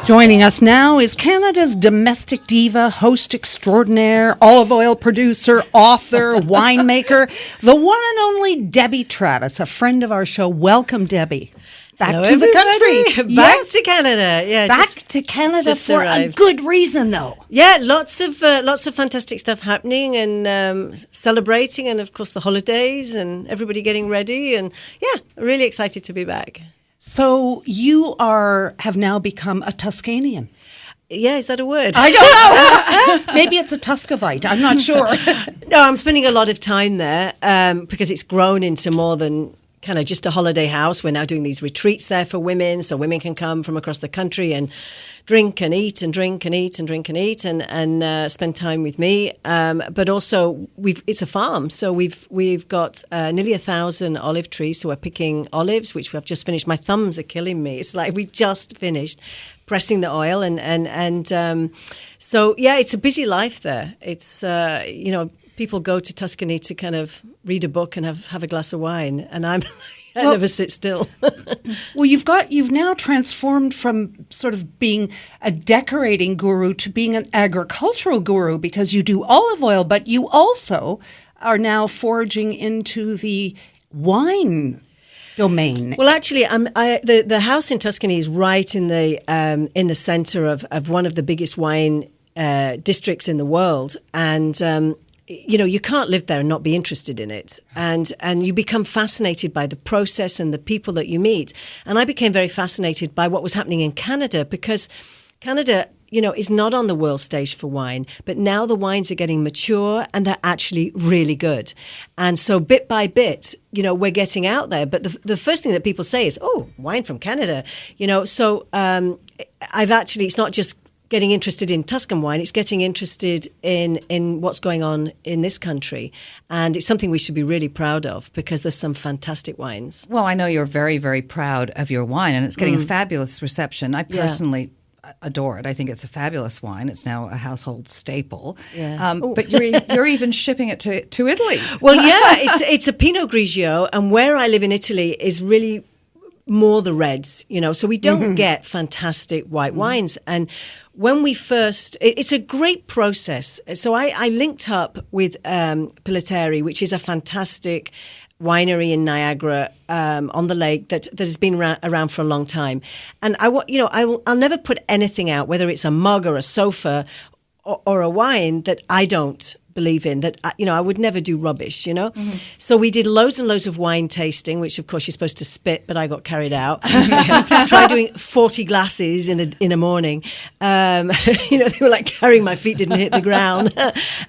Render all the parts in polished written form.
Joining us now is Canada's domestic diva, host extraordinaire, olive oil producer, author, winemaker, the one and only Debbie Travis, a friend of our show. Welcome, Debbie. Back Hello, to everybody. the country. Back to Canada. Yeah, Back to Canada for a good reason, though. Yeah, lots of fantastic stuff happening and celebrating, and of course the holidays and everybody getting ready. And yeah, really excited to be back. So you have now become a Tuscanian. Yeah, is that a word? I don't know. Maybe it's a Tuscavite. I'm not sure. No, I'm spending a lot of time there because it's grown into more than kind of just a holiday house. We're now doing these retreats there for women, so women can come from across the country and drink and eat and drink and eat and drink and eat and spend time with me. But also, it's a farm, so we've got nearly 1,000 olive trees. So we're picking olives, which we have just finished. My thumbs are killing me. It's like we just finished pressing the oil, and so yeah, it's a busy life there. It's people go to Tuscany to kind of read a book and have a glass of wine, and I never sit still. Well, you've now transformed from sort of being a decorating guru to being an agricultural guru, because you do olive oil, but you also are now foraging into the wine domain. Well, actually, the house in Tuscany is right in the center of one of the biggest wine districts in the world, and you can't live there and not be interested in it. And you become fascinated by the process and the people that you meet. And I became very fascinated by what was happening in Canada, because Canada, is not on the world stage for wine, but now the wines are getting mature and they're actually really good. And so bit by bit, we're getting out there. But the first thing that people say is, oh, wine from Canada, So it's not just getting interested in Tuscan wine, it's getting interested in what's going on in this country. And it's something we should be really proud of, because there's some fantastic wines. Well, I know you're very, very proud of your wine, and it's getting a fabulous reception. I personally adore it. I think it's a fabulous wine. It's now a household staple. Yeah. But you're even shipping it to Italy. Well, yeah, it's a Pinot Grigio, and where I live in Italy is really more the reds, so we don't get fantastic white wines. And when we first, it's a great process. So I linked up with Pilateri, which is a fantastic winery in Niagara on the lake that has been around for a long time. And I'll never put anything out, whether it's a mug or a sofa or a wine, that I don't believe in, that I would never do rubbish, So we did loads and loads of wine tasting, which of course you're supposed to spit, but I got carried out. Tried doing 40 glasses in a morning. They were like carrying, my feet didn't hit the ground.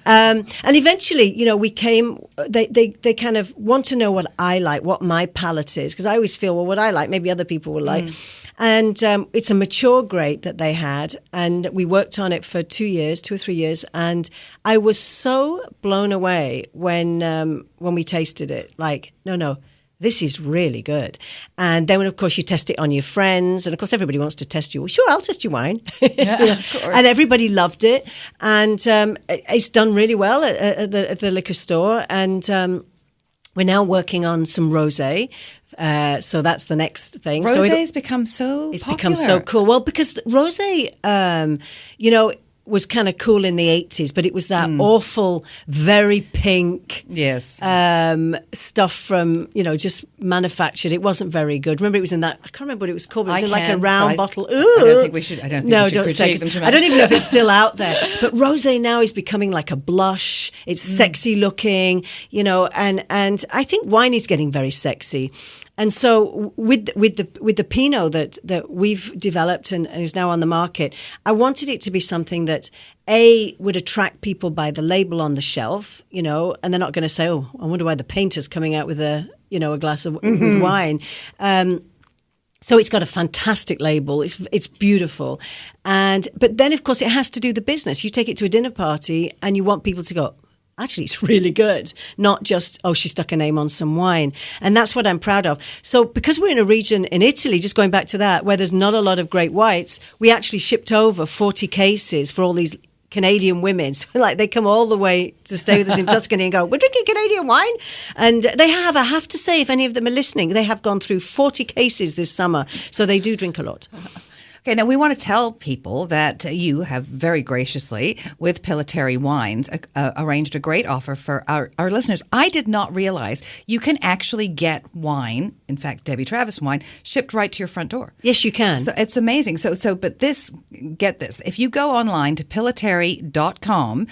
And eventually, we came, they kind of want to know what I like, what my palate is, because I always feel, well, what I like, maybe other people will like. And it's a mature grape that they had, and we worked on it for 2 or 3 years, and I was so blown away when we tasted it. Like, no, this is really good. And then, of course, you test it on your friends, and of course, everybody wants to test you. Well, sure, I'll test your wine. Yeah, of course. And everybody loved it, and it's done really well at the liquor store, and we're now working on some rosé. So that's the next thing. Rosé's become so It's popular. become so cool. Well, because rosé, was kind of cool in the 80s, but it was that awful, very pink stuff from, just manufactured. It wasn't very good. Remember, it was in that, I can't remember what it was called, but it was in like a round bottle. Ooh. I don't think we should critique them too much. I don't even know if it's still out there. But rosé now is becoming like a blush. It's sexy looking, and I think wine is getting very sexy. And so with the Pinot that we've developed and is now on the market, I wanted it to be something that would attract people by the label on the shelf, and they're not going to say, oh, I wonder why the painter's coming out with a glass of with wine. So it's got a fantastic label. It's beautiful. But then, of course, it has to do the business. You take it to a dinner party and you want people to go, actually, it's really good, not just, oh, she stuck a name on some wine. And that's what I'm proud of. So because we're in a region in Italy, just going back to that, where there's not a lot of great whites, we actually shipped over 40 cases for all these Canadian women. So like they come all the way to stay with us in Tuscany and go, we're drinking Canadian wine. And they have, I have to say, if any of them are listening, they have gone through 40 cases this summer. So they do drink a lot. Okay, now we want to tell people that you have very graciously, with Pilitary Wines, arranged a great offer for our listeners. I did not realize you can actually get wine, in fact, Debbie Travis wine, shipped right to your front door. Yes, you can. So it's amazing. But get this. If you go online to pilitary.com,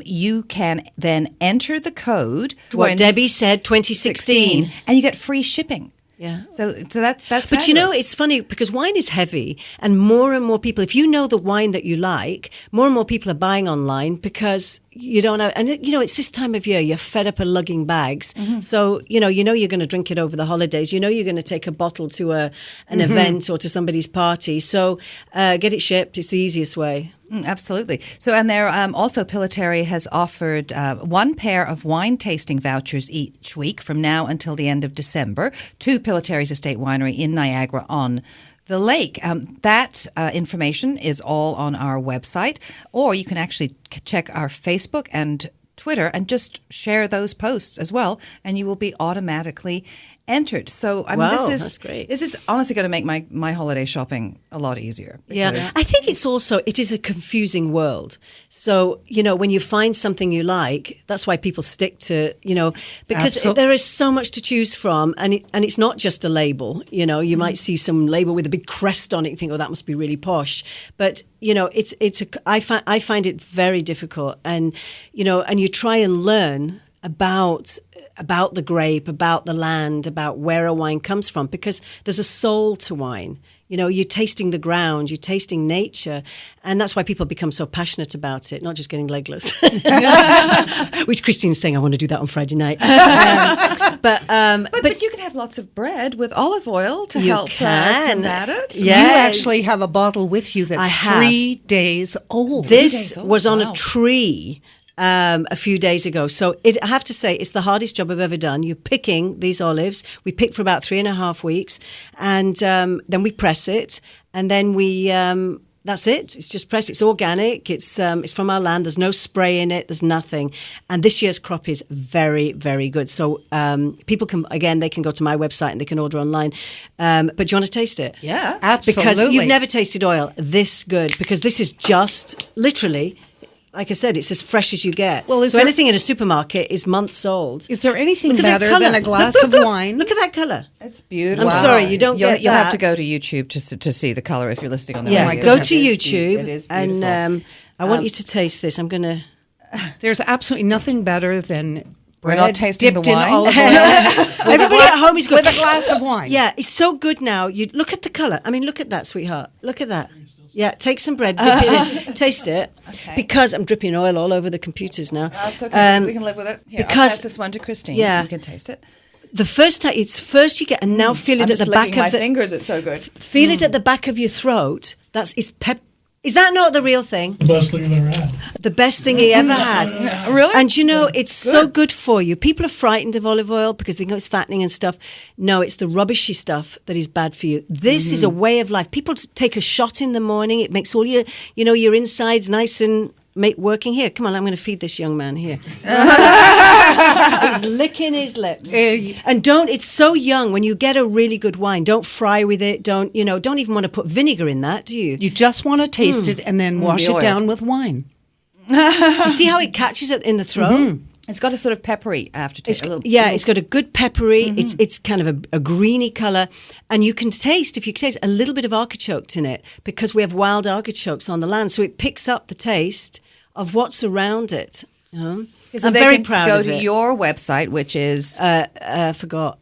you can then enter the code. What Debbie said, 2016. And you get free shipping. Yeah. So that's But you know, it's funny because wine is heavy, and more people, if you know the wine that you like, more and more people are buying online because you don't know. And, it's this time of year, you're fed up of lugging bags. Mm-hmm. So, you're going to drink it over the holidays. You're going to take a bottle to an event or to somebody's party. So get it shipped. It's the easiest way. Absolutely. So, and there also Pilitary has offered one pair of wine tasting vouchers each week from now until the end of December to Pilitary's Estate Winery in Niagara on the lake. That information is all on our website, or you can actually check our Facebook and Twitter and just share those posts as well, and you will be automatically entered. So that's great. This is honestly going to make my holiday shopping a lot easier. Yeah, I think it is a confusing world. So, when you find something you like, that's why people stick to, because there is so much to choose from, and it's not just a label. You might see some label with a big crest on it, you think, oh, that must be really posh. But, I find it very difficult, and you try and learn about the grape, about the land, about where a wine comes from, because there's a soul to wine. You're tasting the ground, you're tasting nature, and that's why people become so passionate about it, not just getting legless. Which Christine's saying, I want to do that on Friday night. But you can have lots of bread with olive oil to help combat it. Yeah. You actually have a bottle with you that's 3 days old. This was on a tree a few days ago. So I have to say, it's the hardest job I've ever done. You're picking these olives. We pick for about 3.5 weeks, and then we press it, and then we that's it. It's just pressed. It's organic. It's from our land. There's no spray in it. There's nothing. And this year's crop is very, very good. So people they can go to my website and they can order online. But do you want to taste it? Yeah, absolutely. Because you've never tasted oil this good, because this is just literally, like I said, it's as fresh as you get. Well, so anything in a supermarket is months old. Is there anything better than a glass of wine? Look at that colour. It's beautiful. I'm sorry, you don't get that. You'll have to go to YouTube to see the colour if you're listening on the radio. Go to YouTube, it is beautiful. and I want you to taste this. I'm going to... There's absolutely nothing better than... We're not tasting the dipped in wine. olive oil. Everybody at home is good with a glass of wine. Yeah, it's so good now. You look at the colour. I mean, look at that, sweetheart. Look at that. Yeah, take some bread, dip it in, taste it. Okay. Because I'm dripping oil all over the computers now. That's okay. We can live with it. Here, I'll pass this one to Christine. Yeah. You can taste it. The first time, it's first you get, and now feel it at the back of my fingers. It's so good. Feel it at the back of your throat. It's pep. Is that not the real thing? The best thing I've ever had. The best thing he ever had. Really? And it's so good for you. People are frightened of olive oil because they think it's fattening and stuff. No, it's the rubbishy stuff that is bad for you. This is a way of life. People take a shot in the morning. It makes all your, your insides nice and working. Here, come on, I'm going to feed this young man here. He's licking his lips. And it's so young. When you get a really good wine, don't fry with it. Don't even want to put vinegar in that, do you? You just want to taste it and then wash it down with wine. You see how it catches it in the throat? Mm-hmm. It's got a sort of peppery aftertaste. It's got a good peppery. Mm-hmm. It's kind of a greeny colour, and you can taste, if you taste, a little bit of artichoke in it, because we have wild artichokes on the land, so it picks up the taste of what's around it. So I'm they very can proud go of to it. your website, which is... forgot.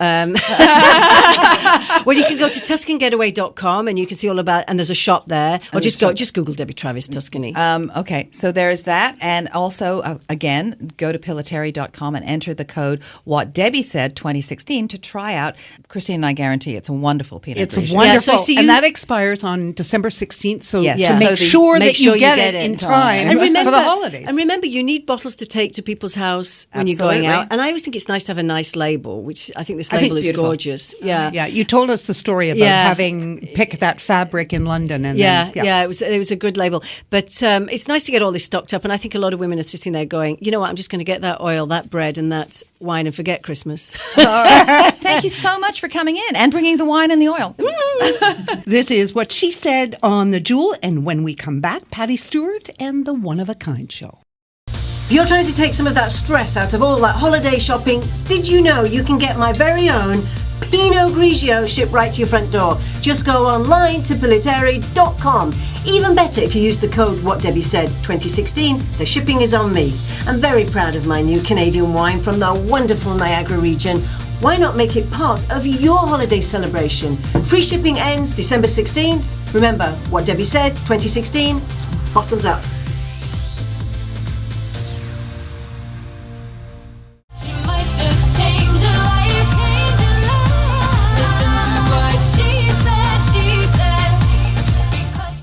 Well, you can go to TuscanGetaway.com and you can see all about, and there's a shop there. Or just Google Debbie Travis Tuscany. Okay, so there's that. And also, again, go to pilitary.com and enter the code What Debbie Said 2016 to try out. Christine and I guarantee it's a wonderful Pinot Grigio. It's wonderful. Yeah, so and that expires on December 16th. So Yes. to make sure that you get it in time and remember, for the holidays. And remember, you need bottles to take to people's house when you're going out. And I always think it's nice to have a nice label, which I think this label is beautiful. gorgeous. Yeah. Yeah, you told us the story about having picked that fabric in London. And it was a good label. But it's nice to get all this stocked up. And I think a lot of women are sitting there going, you know what, I'm just going to get that oil, that bread and that wine and forget Christmas. All right. Thank you so much for coming in and bringing the wine and the oil. This is What She Said on The Jewel. And when we come back, Patty Stewart and the One of a Kind Show. If you're trying to take some of that stress out of all that holiday shopping, did you know you can get my very own Pinot Grigio shipped right to your front door? Just go online to Piliteri.com. Even better if you use the code What Debbie Said 2016. The shipping is on me. I'm very proud of my new Canadian wine from the wonderful Niagara region. Why not make it part of your holiday celebration? Free shipping ends December 16. Remember, What Debbie Said 2016. Bottoms up.